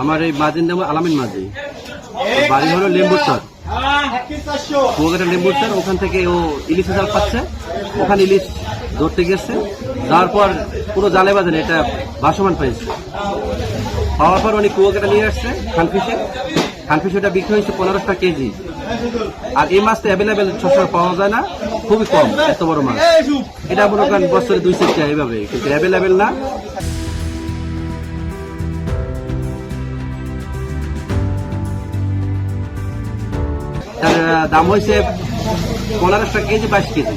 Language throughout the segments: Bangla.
আমার এই মাঝির নাম আলামিন মাঝি, বাড়ি হলো লেম্বুচর, কুয়াকাটা লেম্বুচর। ওখান থেকে ও ইলিশ জাল পাচ্ছে, ওখানে ইলিশ ধরতে গেছে, যাওয়ার পর পুরো জালে বাঁধেন এটা ভাসমান পাইছে। পাওয়ার পর উনি কুয়াকাটা নিয়ে আসছে খানফিশ, ওটা বিক্রি হয়েছে 15 টাকা কেজি। আর এই মাছটা অ্যাভেলেবেল সবসময় পাওয়া যায় না, খুবই কম এত বড় মাছ। এটা মনে করেন বছরে 2 সেট এইভাবে, কিন্তু অ্যাভেলেবেল না। তার দাম হয়েছে 15 টাকা কেজি, 22 কেজি,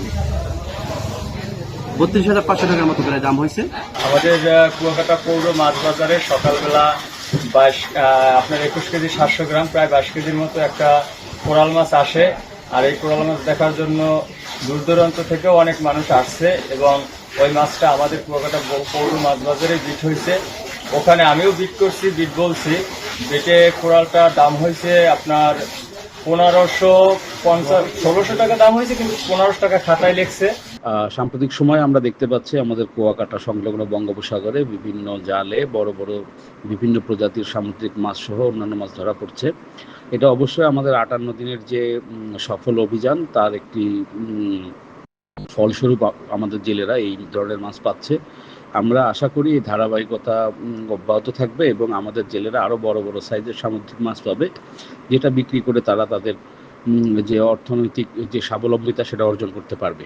32,500 টাকার মতো করে দাম হয়েছে। আমাদের কুয়াকাটা পৌর মাছ বাজারে সকালবেলা আপনার 21 কেজি 700 গ্রাম, প্রায় 22 কেজির মতো একটা কোরাল মাছ আসে। আর এই কোরাল মাছ দেখার জন্য দূর দূরান্ত থেকেও অনেক মানুষ আসছে এবং ওই মাছটা আমাদের কুয়াকাটা পৌর মাছ বাজারে বিট হয়েছে। ওখানে আমিও বিট করছি, বিট বলছি। বিটে কোরালটার দাম হয়েছে আপনার 1600 টাকা দাম হয়েছে, কিন্তু 1500 টাকা খাতায় লেখছে। সাম্প্রতিক সময় আমরা দেখতে পাচ্ছি আমাদের কুয়াকাটা সংলগ্ন বঙ্গোপসাগরে বিভিন্ন জালে বড় বড় বিভিন্ন প্রজাতির সামুদ্রিক মাছ সহ অন্যান্য মাছ ধরা পড়ছে। এটা অবশ্যই আমাদের 58 দিনের যে সফল অভিযান তার একটি ফলস্বরূপ আমাদের জেলেরা এই ধরনের মাছ পাচ্ছে। আমরা আশা করি এই ধারাবাহিকতা অব্যাহত থাকবে এবং আমাদের জেলেরা আরও বড় বড় সাইজের সামুদ্রিক মাছ পাবে, যেটা বিক্রি করে তারা তাদের যে অর্থনৈতিক যে স্বাবলম্বিতা সেটা অর্জন করতে পারবে।